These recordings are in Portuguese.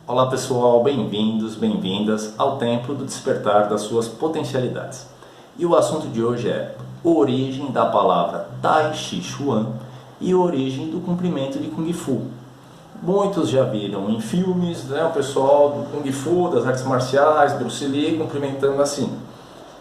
Olá pessoal, bem-vindos, bem-vindas ao Templo do Despertar das Suas Potencialidades. E o assunto de hoje é origem da palavra Tai Chi Chuan e origem do cumprimento de Kung Fu. Muitos já viram em filmes, o pessoal do Kung Fu, das artes marciais, Bruce Lee, cumprimentando assim.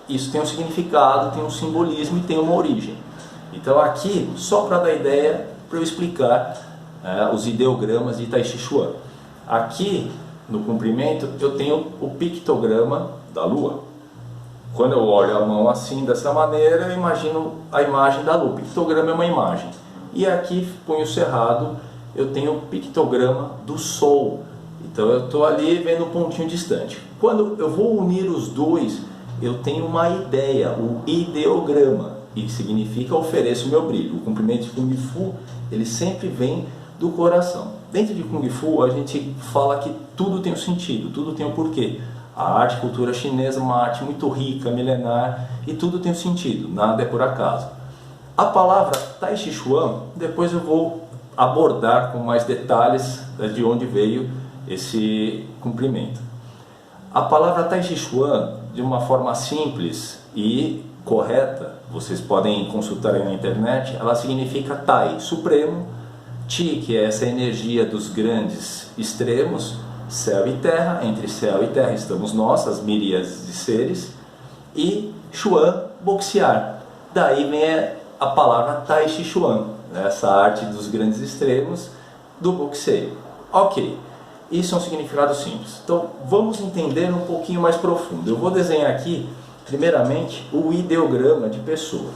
Isso tem um significado, tem um simbolismo e tem uma origem. Então aqui, só para dar ideia, para eu explicar os ideogramas de Tai Chi Chuan. Aqui no comprimento eu tenho o pictograma da Lua. Quando eu olho a mão assim, dessa maneira, eu imagino a imagem da Lua. O pictograma é uma imagem. E aqui, punho cerrado, eu tenho o pictograma do Sol. Então eu estou ali vendo um pontinho distante. Quando eu vou unir os dois, eu tenho uma ideia, o ideograma. E significa ofereço o meu brilho. O comprimento de Kung Fu, ele sempre vem do coração. Dentro de Kung Fu a gente fala que tudo tem um sentido, tudo tem um porquê. A arte, a cultura chinesa é uma arte muito rica, milenar, e tudo tem um sentido, nada é por acaso. A palavra Tai Chi Chuan, depois eu vou abordar com mais detalhes de onde veio esse comprimento. A palavra Tai Chi Chuan, de uma forma simples e correta, vocês podem consultar aí na internet, ela significa Tai, supremo, Chi, que é essa energia dos grandes extremos, céu e terra, entre céu e terra estamos nós, as miríades de seres, e Chuan, boxear. Daí vem a palavra Tai Chi Chuan, essa arte dos grandes extremos do boxeio. Ok, isso é um significado simples. Então vamos entender um pouquinho mais profundo. Eu vou desenhar aqui, primeiramente, o ideograma de pessoa.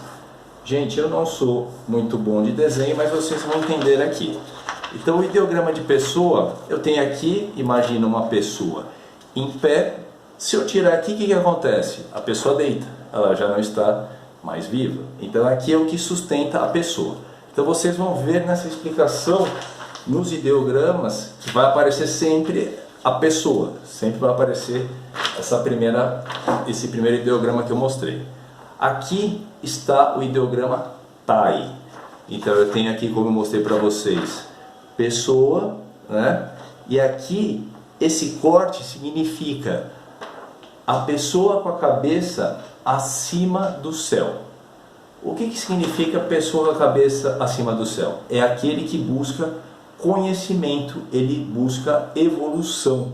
Gente, eu não sou muito bom de desenho, mas vocês vão entender aqui. Então, o ideograma de pessoa, eu tenho aqui, imagina uma pessoa em pé. Se eu tirar aqui, o que acontece? A pessoa deita, ela já não está mais viva. Então, aqui é o que sustenta a pessoa. Então, vocês vão ver nessa explicação, nos ideogramas, que vai aparecer sempre a pessoa. Sempre vai aparecer esse primeiro ideograma que eu mostrei. Aqui está o ideograma Tai. Então eu tenho aqui, como eu mostrei para vocês, pessoa, né? E aqui esse corte significa a pessoa com a cabeça acima do céu. O que significa pessoa com a cabeça acima do céu? É aquele que busca conhecimento, ele busca evolução.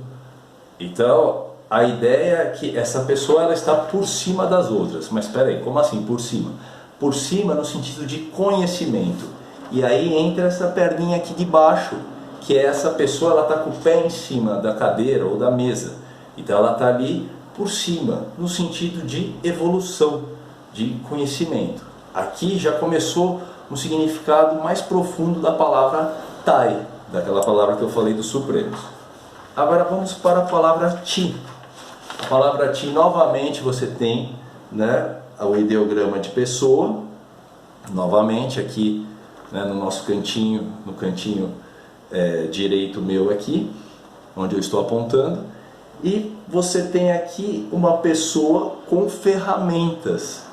Então a ideia é que essa pessoa ela está por cima das outras. Mas espera aí, como assim por cima? Por cima no sentido de conhecimento. E aí entra essa perninha aqui de baixo, que é essa pessoa, ela está com o pé em cima da cadeira ou da mesa. Então ela está ali por cima, no sentido de evolução, de conhecimento. Aqui já começou um significado mais profundo da palavra Tai, daquela palavra que eu falei dos Supremos. Agora vamos para a palavra Chi. A palavra Chi, novamente, você tem, o ideograma de pessoa, novamente aqui, no nosso cantinho, no cantinho direito meu aqui, onde eu estou apontando, e você tem aqui uma pessoa com ferramentas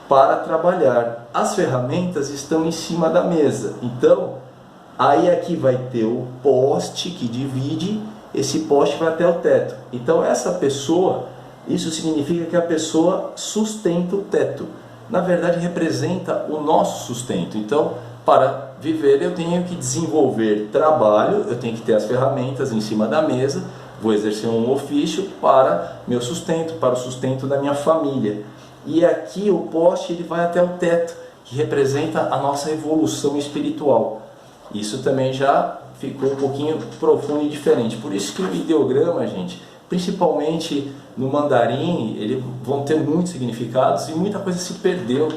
para trabalhar. As ferramentas estão em cima da mesa, então, aí aqui vai ter o poste que divide. Esse poste vai até o teto. Então essa pessoa, isso significa que a pessoa sustenta o teto. Na verdade representa o nosso sustento. Então para viver eu tenho que desenvolver trabalho, eu tenho que ter as ferramentas em cima da mesa, vou exercer um ofício para meu sustento, para o sustento da minha família. E aqui o poste ele vai até o teto, que representa a nossa evolução espiritual. Isso também já ficou um pouquinho profundo e diferente. Por isso que o ideograma, gente, principalmente no mandarim, eles vão ter muitos significados e muita coisa se perdeu,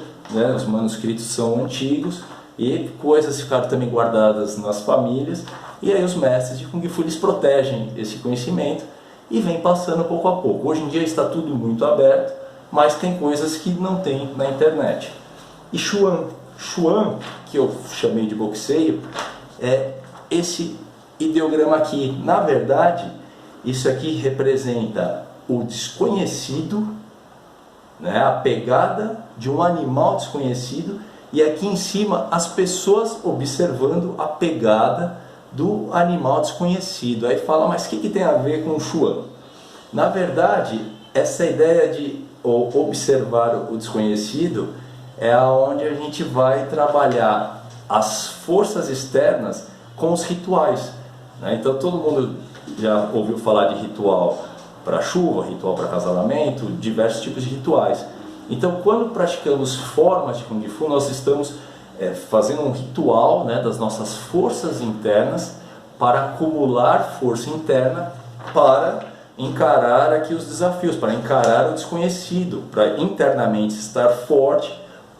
Os manuscritos são antigos e coisas ficaram também guardadas nas famílias. E aí os mestres de Kung Fu eles protegem esse conhecimento e vem passando pouco a pouco. Hoje em dia está tudo muito aberto, mas tem coisas que não tem na internet. E Chuan, que eu chamei de boxeio, é esse ideograma aqui. Na verdade, isso aqui representa o desconhecido, a pegada de um animal desconhecido, e aqui em cima as pessoas observando a pegada do animal desconhecido. Aí fala, mas o que tem a ver com o Xuan? Na verdade, essa ideia de observar o desconhecido é onde a gente vai trabalhar as forças externas com os rituais, né? Então todo mundo já ouviu falar de ritual para chuva, ritual para casamento, diversos tipos de rituais. Então quando praticamos formas de Kung Fu, nós estamos fazendo um ritual, né, das nossas forças internas para acumular força interna para encarar aqui os desafios, para encarar o desconhecido, para internamente estar forte,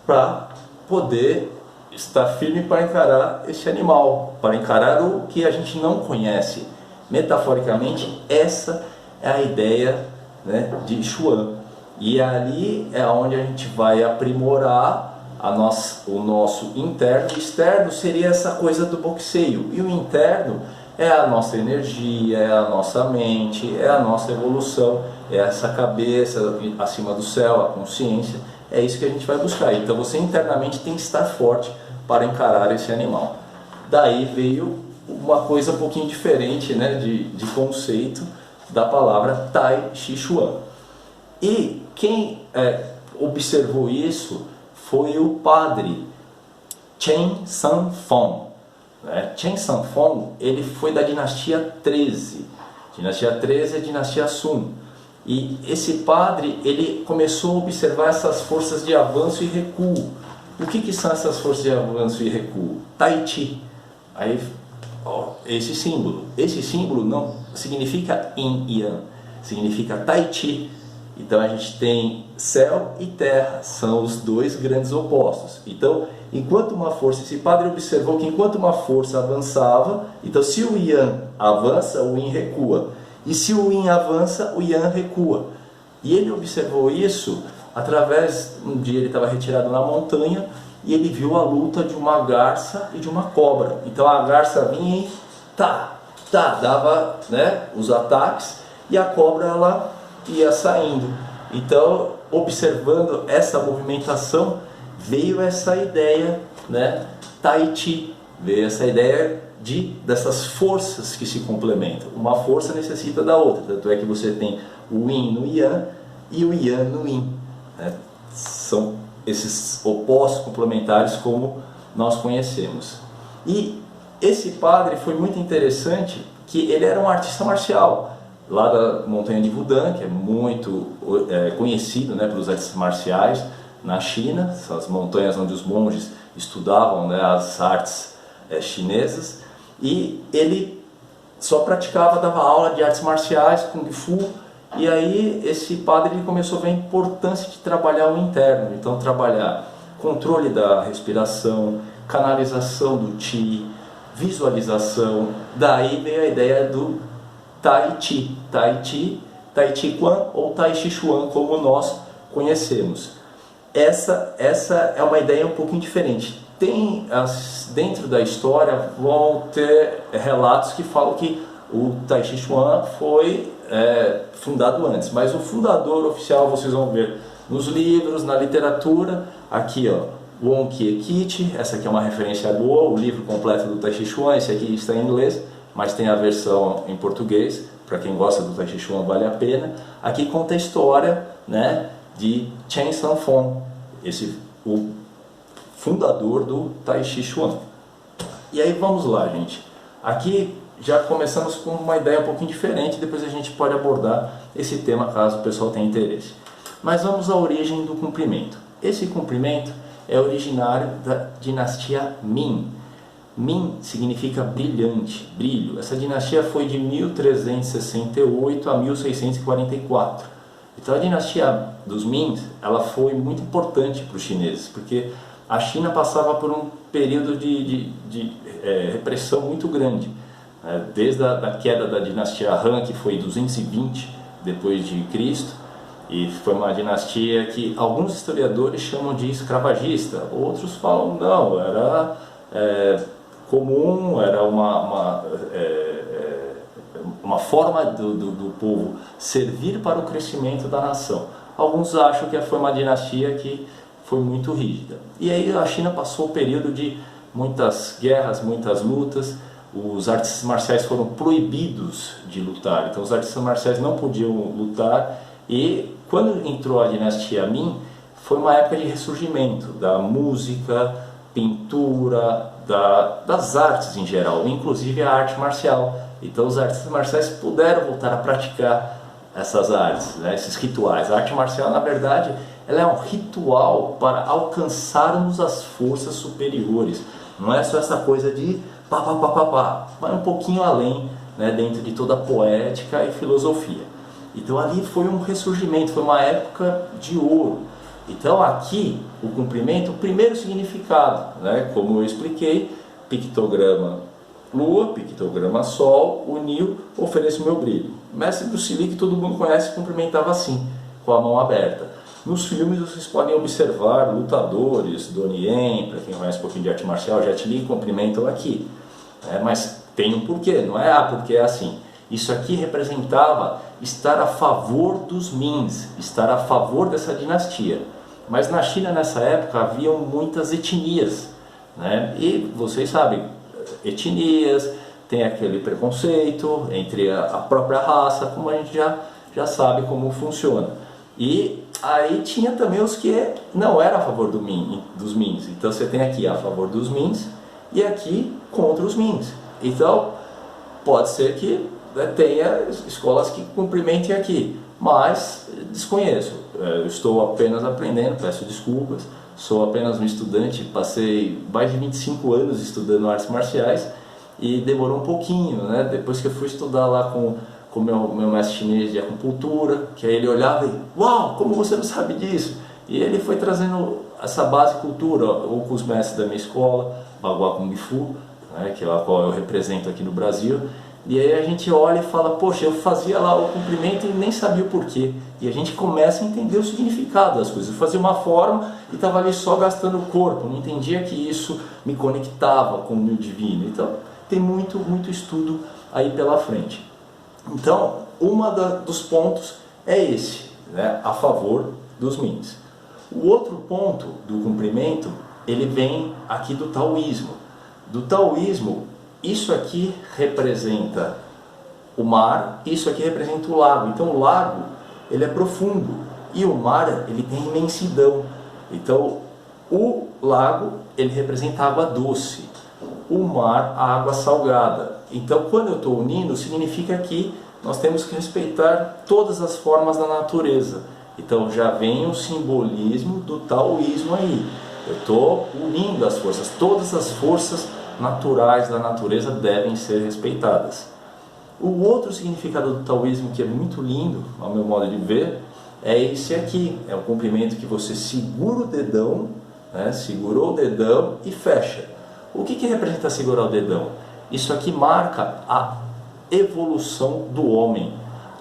para poder estar firme para encarar esse animal, para encarar o que a gente não conhece. Metaforicamente, essa é a ideia, né, de Xuan. E ali é onde a gente vai aprimorar o nosso interno. O externo seria essa coisa do boxeio, e o interno é a nossa energia, é a nossa mente, é a nossa evolução, é essa cabeça acima do céu, a consciência. É isso que a gente vai buscar. Então você internamente tem que estar forte para encarar esse animal. Daí veio uma coisa um pouquinho diferente, né, de conceito da palavra Tai Chi Chuan. E quem observou isso foi o padre Chen Sanfeng. Chen Sanfeng, ele foi da dinastia 13. Dinastia 13 é a dinastia Sun. E esse padre, ele começou a observar essas forças de avanço e recuo. O que são essas forças de avanço e recuo? Tai Chi. Aí, esse símbolo não significa Yin e Yang, significa Tai Chi. Então a gente tem céu e terra, são os dois grandes opostos. Então, enquanto uma força, esse padre observou que enquanto uma força avançava, então se o Yang avança, o Yin recua. E se o Yin avança, o Yang recua. E ele observou isso através, um dia ele estava retirado na montanha e ele viu a luta de uma garça e de uma cobra. Então a garça vinha e dava, né, os ataques, e a cobra ela ia saindo. Então, observando essa movimentação, veio essa ideia, né, Tai Chi, veio essa ideia dessas forças que se complementam. Uma força necessita da outra, tanto é que você tem o Yin no Yang e o Yang no Yin, né? São esses opostos complementares como nós conhecemos. E esse padre foi muito interessante, que ele era um artista marcial lá da montanha de Wudang, que é muito conhecido, né, pelos artes marciais na China, essas montanhas onde os monges estudavam, né, as artes chinesas. E ele só praticava, dava aula de artes marciais, Kung Fu. E aí esse padre ele começou a ver a importância de trabalhar o interno. Então trabalhar controle da respiração, canalização do Qi, visualização. Daí veio a ideia do Tai Chi, Tai Chi Chuan ou Tai Chi Chuan, como nós conhecemos. Essa é uma ideia um pouquinho diferente. Dentro da história vão ter relatos que falam que o Tai Chi Chuan foi fundado antes, mas o fundador oficial vocês vão ver nos livros, na literatura. Aqui, ó, Wong Kie Kit, essa aqui é uma referência boa, o livro completo do Tai Chi Chuan. Esse aqui está em inglês, mas tem a versão em português. Para quem gosta do Tai Chi Chuan, vale a pena. Aqui conta a história, né, de Chen Sanfeng, o fundador do Tai Chi Chuan. E aí vamos lá, gente. Aqui já começamos com uma ideia um pouquinho diferente, depois a gente pode abordar esse tema caso o pessoal tenha interesse. Mas vamos à origem do comprimento. Esse comprimento é originário da dinastia Ming. Ming significa brilhante, brilho. Essa dinastia foi de 1368 a 1644. Então a dinastia dos Ming, ela foi muito importante para os chineses, porque a China passava por um período de repressão muito grande, desde a queda da dinastia Han, que foi 220 depois de Cristo, e foi uma dinastia que alguns historiadores chamam de escravagista, outros falam não, era comum, era uma forma do povo servir para o crescimento da nação. Alguns acham que foi uma dinastia que foi muito rígida. E aí a China passou um período de muitas guerras, muitas lutas, os artistas marciais foram proibidos de lutar. Então os artistas marciais não podiam lutar, e quando entrou a dinastia Ming, foi uma época de ressurgimento da música, pintura, das artes em geral, inclusive a arte marcial. Então os artistas marciais puderam voltar a praticar essas artes, né, esses rituais. A arte marcial, na verdade, ela é um ritual para alcançarmos as forças superiores. Não é só essa coisa de pá, pá, pá, pá, pá. Vai um pouquinho além, né, dentro de toda a poética e filosofia. Então ali foi um ressurgimento, foi uma época de ouro. Então aqui o cumprimento, o primeiro significado, né, como eu expliquei, pictograma Lua, pictograma Sol, uniu, ofereço meu brilho. Mestre Bruce Lee, que todo mundo conhece, cumprimentava assim, com a mão aberta. Nos filmes vocês podem observar lutadores, Donnie Yen, para quem conhece um pouquinho de arte marcial, Jet Li, cumprimentam aqui. Mas tem um porquê, não é porque é assim. Isso aqui representava estar a favor dos Mings, estar a favor dessa dinastia. Mas na China, nessa época, haviam muitas etnias, né? E vocês sabem, etnias, tem aquele preconceito entre a própria raça, como a gente já sabe como funciona. E aí tinha também os que não eram a favor dos Mings. Então você tem aqui a favor dos Mings e aqui contra os Mings. Então pode ser que tenha escolas que cumprimentem aqui, mas desconheço. Eu estou apenas aprendendo, peço desculpas. Sou apenas um estudante, passei mais de 25 anos estudando artes marciais e demorou um pouquinho, né? Depois que eu fui estudar lá com o meu mestre chinês de acupuntura, que aí ele olhava e, uau, como você não sabe disso? E ele foi trazendo essa base cultura, ou com os mestres da minha escola, Bagua Kung Fu, né, que é a qual eu represento aqui no Brasil. E aí a gente olha e fala, poxa, eu fazia lá o cumprimento e nem sabia o porquê. E a gente começa a entender o significado das coisas. Eu fazia uma forma e estava ali só gastando o corpo, não entendia que isso me conectava com o meu divino. Então tem muito estudo aí pela frente. Então, dos pontos é esse, né, a favor dos Mings. O outro ponto do cumprimento, ele vem aqui do taoísmo. Do taoísmo, isso aqui representa o mar, isso aqui representa o lago. Então o lago, ele é profundo e o mar, ele tem imensidão. Então o lago, ele representa a água doce, o mar, a água salgada. Então quando eu estou unindo, significa que nós temos que respeitar todas as formas da natureza. Então já vem o simbolismo do taoísmo aí. Eu estou unindo as forças, todas as forças naturais da natureza devem ser respeitadas. O outro significado do taoísmo que é muito lindo, ao meu modo de ver, é esse aqui. É o cumprimento que você segura o dedão, né? Segurou o dedão e fecha. O que representa segurar o dedão? Isso aqui marca a evolução do homem.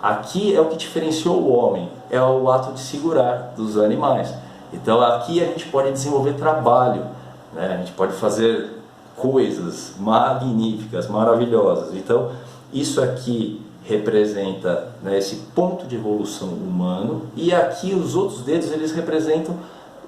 Aqui é o que diferenciou o homem, é o ato de segurar dos animais. Então aqui a gente pode desenvolver trabalho, né? A gente pode fazer coisas magníficas, maravilhosas. Então isso aqui representa, né, esse ponto de evolução humano, e aqui os outros dedos, eles representam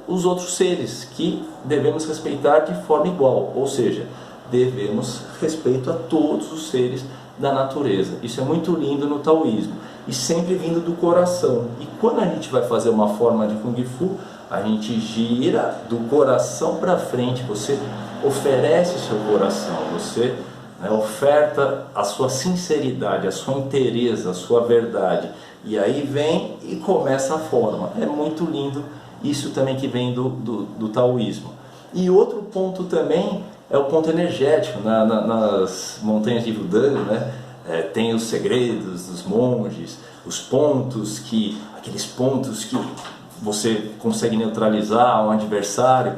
os outros seres que devemos respeitar de forma igual, ou seja, devemos respeito a todos os seres da natureza. Isso é muito lindo no taoísmo e sempre vindo do coração. E quando a gente vai fazer uma forma de Kung Fu, a gente gira do coração para frente, você oferece o seu coração, você, né, oferta a sua sinceridade, a sua inteireza, a sua verdade, e aí vem e começa a forma. É muito lindo isso também que vem do taoísmo. E outro ponto também é o ponto energético. Nas montanhas de Wudang, né, tem os segredos dos monges, os pontos aqueles pontos que você consegue neutralizar um adversário.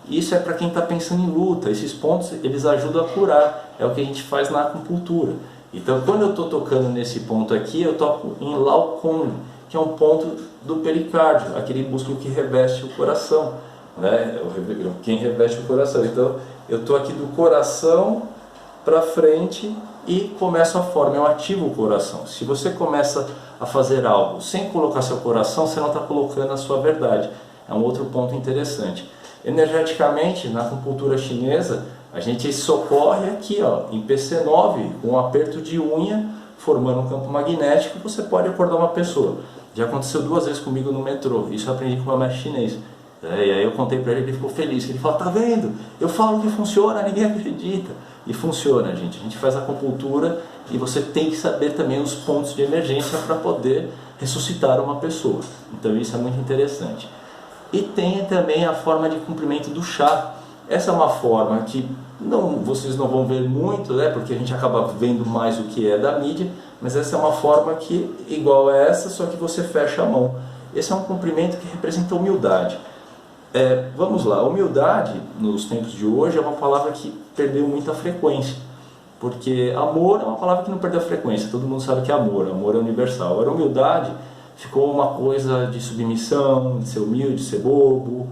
Isso é para quem está pensando em luta. Esses pontos, eles ajudam a curar. É o que a gente faz na acupuntura. Então quando eu estou tocando nesse ponto aqui, eu toco em Lao Kong, que é um ponto do pericárdio, aquele músculo que reveste o coração, né? Quem reveste o coração. Então eu estou aqui do coração para frente e começo a forma, eu ativo o coração. Se você começa a fazer algo sem colocar seu coração, você não está colocando a sua verdade. É um outro ponto interessante. Energeticamente, na acupuntura chinesa, A gente socorre aqui, ó, em PC9, com um aperto de unha, formando um campo magnético, você pode acordar uma pessoa. Já aconteceu 2 vezes comigo no metrô, isso eu aprendi com o meu mestre chinês. E aí eu contei pra ele, ele ficou feliz, ele falou, tá vendo? Eu falo que funciona, ninguém acredita. E funciona, gente. A gente faz acupuntura e você tem que saber também os pontos de emergência para poder ressuscitar uma pessoa. Então isso é muito interessante. E tem também a forma de comprimento do chá. Essa é uma forma que vocês não vão ver muito, né, porque a gente acaba vendo mais o que é da mídia, mas essa é uma forma que igual a essa, só que você fecha a mão. Esse é um comprimento que representa humildade. Vamos lá, humildade nos tempos de hoje é uma palavra que perdeu muita frequência, porque amor é uma palavra que não perdeu frequência, todo mundo sabe que é amor é universal. Agora, humildade ficou uma coisa de submissão, de ser humilde, de ser bobo,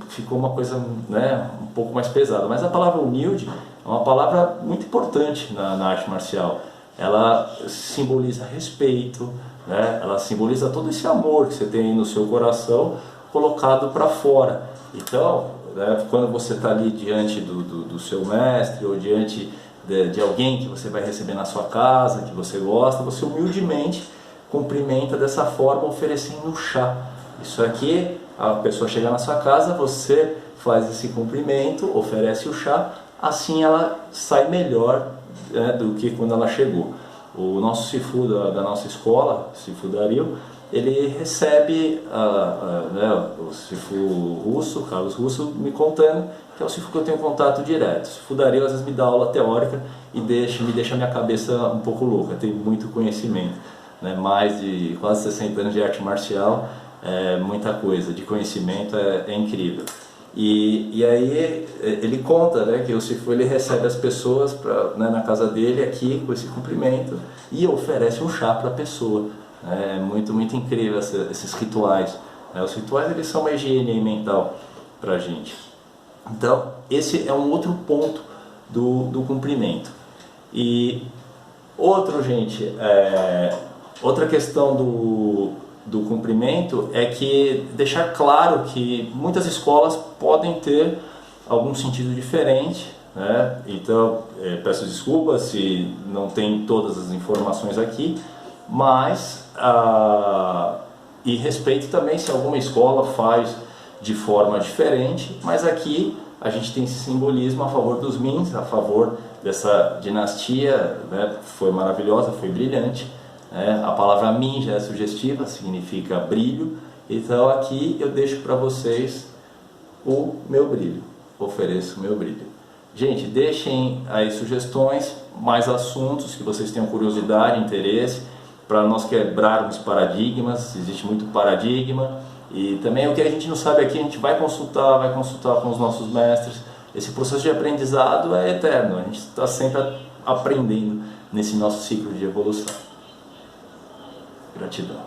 ficou uma coisa, né, um pouco mais pesada. Mas a palavra humilde é uma palavra muito importante na arte marcial. Ela simboliza respeito, né? Ela simboliza todo esse amor que você tem no seu coração colocado para fora. Então, né, quando você está ali diante do seu mestre ou diante de alguém que você vai receber na sua casa, que você gosta, você humildemente cumprimenta dessa forma, oferecendo um chá. Isso aqui, a pessoa chega na sua casa, você faz esse cumprimento, oferece o chá, assim ela sai melhor, né, do que quando ela chegou. O nosso Sifu da nossa escola, Sifu Dario, ele recebe né, o Sifu Russo, Carlos Russo, me contando que é o Sifu que eu tenho contato direto. O Sifu Dario às vezes me dá aula teórica e me deixa a minha cabeça um pouco louca, tem muito conhecimento, né? Mais de quase 60 anos de arte marcial, muita coisa, de conhecimento, é incrível. E aí ele conta, né, que o Sifu ele recebe as pessoas né, na casa dele aqui com esse cumprimento e oferece um chá para a pessoa. É muito, muito incrível esses rituais. Os rituais eles são uma higiene mental para a gente. Então esse é um outro ponto do cumprimento. E outra questão do cumprimento é que deixar claro que muitas escolas podem ter algum sentido diferente, né? Então peço desculpas se não tem todas as informações aqui, mas e respeito também se alguma escola faz de forma diferente, mas aqui a gente tem esse simbolismo a favor dos Mins, a favor dessa dinastia, né? Foi maravilhosa, foi brilhante. A palavra Min já é sugestiva, significa brilho. Então aqui eu deixo para vocês o meu brilho, ofereço o meu brilho. Gente, deixem aí sugestões, mais assuntos que vocês tenham curiosidade, interesse, para nós quebrarmos paradigmas. Existe muito paradigma. E também o que a gente não sabe aqui, a gente vai consultar com os nossos mestres. Esse processo de aprendizado é eterno, a gente está sempre aprendendo nesse nosso ciclo de evolução. Gratidão.